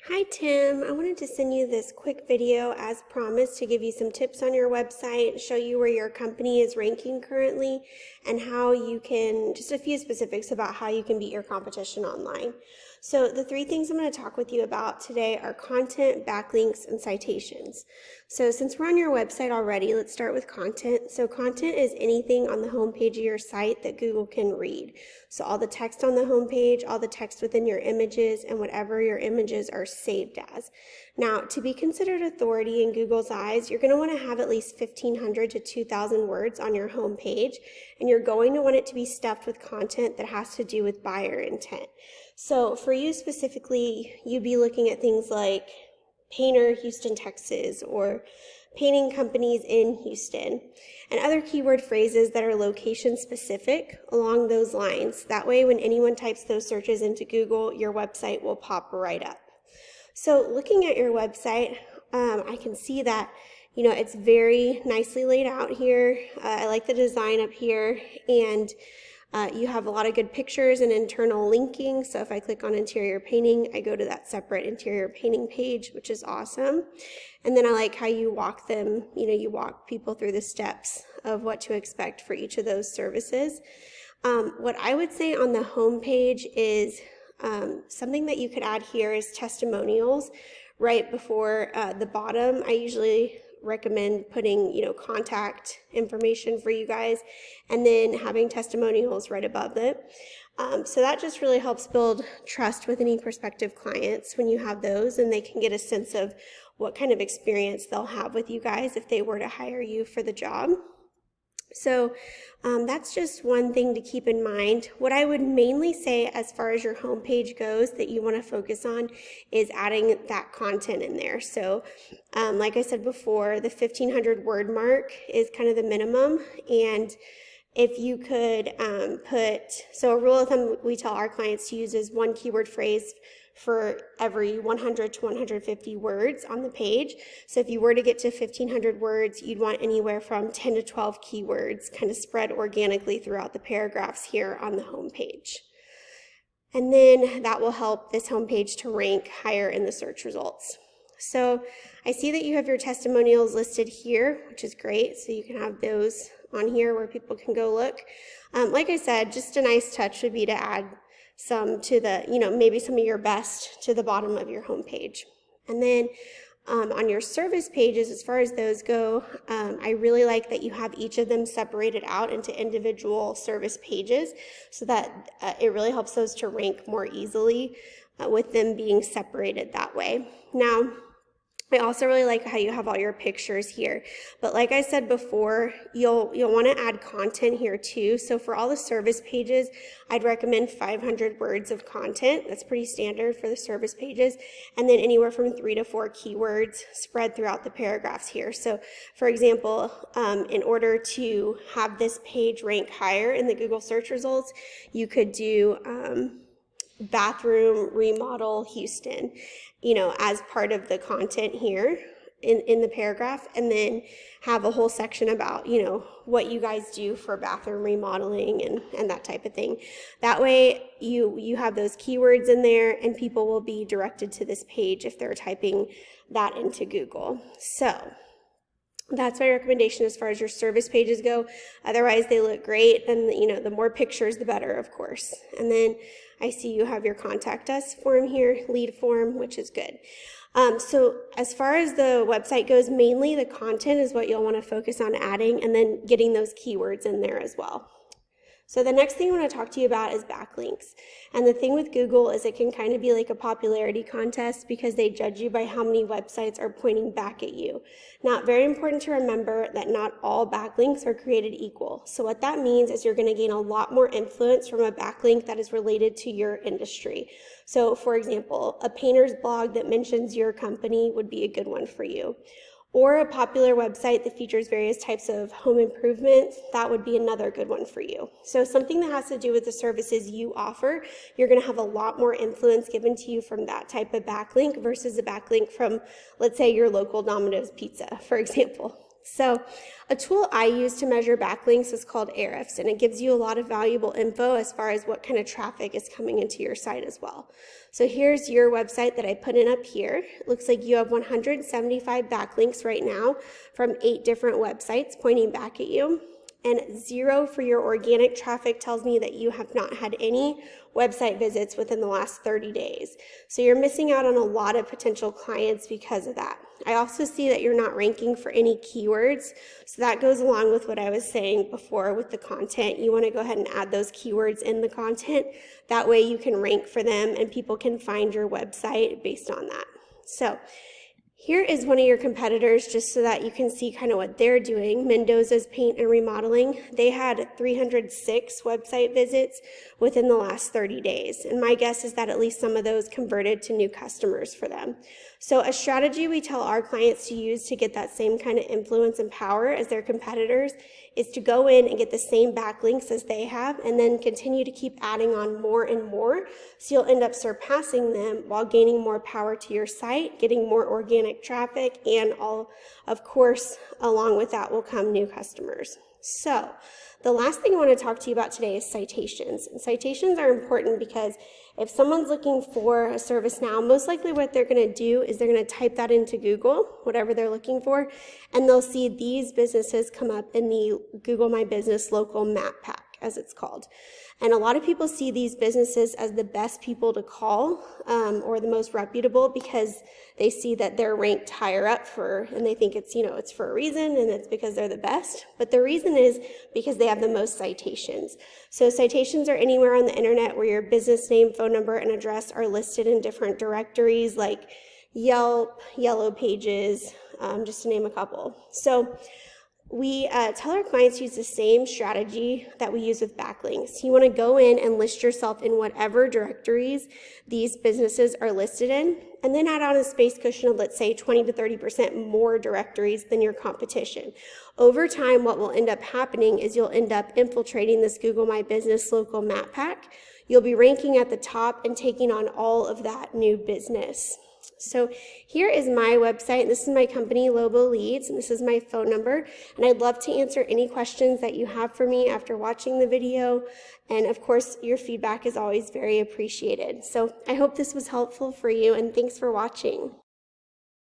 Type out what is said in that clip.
Hi Tim, I wanted to send you this quick video as promised to give you some tips on your website, show you where your company is ranking currently, and how you can, just a few specifics about how you can beat your competition online. So the three things I'm going to talk with you about today are content, backlinks, and citations. So since we're on your website already, let's start with content. So content is anything on the homepage of your site that Google can read. So all the text on the homepage, all the text within your images, and whatever your images are saved as. Now, to be considered authority in Google's eyes, you're going to want to have at least 1,500 to 2,000 words on your homepage, and you're going to want it to be stuffed with content that has to do with buyer intent. So for you specifically, you'd be looking at things like painter, Houston, Texas, or painting companies in Houston, and other keyword phrases that are location specific along those lines. That way, when anyone types those searches into Google, your website will pop right up. So looking at your website, I can see that it's very nicely laid out here. I like the design up here, and you have a lot of good pictures and internal linking. So if I click on interior painting, I go to that separate interior painting page, which is awesome. And then I like how you walk them, you walk people through the steps of what to expect for each of those services. What I would say on the home page is something that you could add here is testimonials right before the bottom. I usually recommend putting contact information for you guys, and then having testimonials right above it. So that just really helps build trust with any prospective clients when you have those, and they can get a sense of what kind of experience they'll have with you guys if they were to hire you for the job. So that's just one thing to keep in mind. What I would mainly say as far as your homepage goes that you want to focus on is adding that content in there. So like I said before, the 1,500 word mark is kind of the minimum, and if you could so a rule of thumb we tell our clients to use is one keyword phrase for every 100 to 150 words on the page. So if you were to get to 1,500 words, you'd want anywhere from 10 to 12 keywords kind of spread organically throughout the paragraphs here on the home page. And then that will help this homepage to rank higher in the search results. So I see that you have your testimonials listed here, which is great. So you can have those on here where people can go look. Like I said, just a nice touch would be to add some to the, maybe some of your best to the bottom of your homepage. And then on your service pages, as far as those go, I really like that you have each of them separated out into individual service pages so that it really helps those to rank more easily with them being separated that way. Now, I also really like how you have all your pictures here, but like I said before, you'll want to add content here too. So for all the service pages, I'd recommend 500 words of content. That's pretty standard for the service pages, and then anywhere from 3 to 4 keywords spread throughout the paragraphs here. So for example, in order to have this page rank higher in the Google search results, you could do bathroom remodel Houston, as part of the content here in the paragraph, and then have a whole section about, what you guys do for bathroom remodeling and that type of thing. That way you have those keywords in there, and people will be directed to this page if they're typing that into Google. So that's my recommendation as far as your service pages go. Otherwise, they look great, and the more pictures, the better, of course. And then I see you have your contact us form here, lead form, which is good. So as far as the website goes, mainly the content is what you'll want to focus on adding, and then getting those keywords in there as well. So the next thing I want to talk to you about is backlinks. And the thing with Google is it can kind of be like a popularity contest because they judge you by how many websites are pointing back at you. Now, very important to remember that not all backlinks are created equal. So what that means is you're going to gain a lot more influence from a backlink that is related to your industry. So for example, a painter's blog that mentions your company would be a good one for you. Or a popular website that features various types of home improvement, that would be another good one for you. So something that has to do with the services you offer, you're going to have a lot more influence given to you from that type of backlink versus a backlink from, let's say, your local Domino's Pizza, for example. So a tool I use to measure backlinks is called Ahrefs, and it gives you a lot of valuable info as far as what kind of traffic is coming into your site as well. So here's your website that I put in up here. It looks like you have 175 backlinks right now from 8 different websites pointing back at you. And 0 for your organic traffic tells me that you have not had any website visits within the last 30 days. So you're missing out on a lot of potential clients because of that. I also see that you're not ranking for any keywords. So that goes along with what I was saying before with the content. You want to go ahead and add those keywords in the content. That way you can rank for them and people can find your website based on that. So here is one of your competitors, just so that you can see kind of what they're doing. Mendoza's Paint and Remodeling. They had 306 website visits within the last 30 days. And my guess is that at least some of those converted to new customers for them. So a strategy we tell our clients to use to get that same kind of influence and power as their competitors is to go in and get the same backlinks as they have and then continue to keep adding on more and more. So you'll end up surpassing them while gaining more power to your site, getting more organic traffic, and of course, along with that will come new customers. So the last thing I want to talk to you about today is citations. And citations are important because if someone's looking for a service now, most likely what they're going to do is they're going to type that into Google, whatever they're looking for, and they'll see these businesses come up in the Google My Business Local Map Pack, as it's called. And a lot of people see these businesses as the best people to call or the most reputable because they see that they're ranked higher up and they think it's for a reason and it's because they're the best. But the reason is because they have the most citations. So citations are anywhere on the internet where your business name, phone number, and address are listed in different directories like Yelp, Yellow Pages, just to name a couple. So we tell our clients to use the same strategy that we use with backlinks. You want to go in and list yourself in whatever directories these businesses are listed in, and then add on a space cushion of, let's say, 20 to 30% more directories than your competition. Over time, what will end up happening is you'll end up infiltrating this Google My Business Local Map Pack. You'll be ranking at the top and taking on all of that new business. So here is my website. This is my company, Lobo Leads, and this is my phone number. And I'd love to answer any questions that you have for me after watching the video. And of course, your feedback is always very appreciated. So I hope this was helpful for you, and thanks for watching.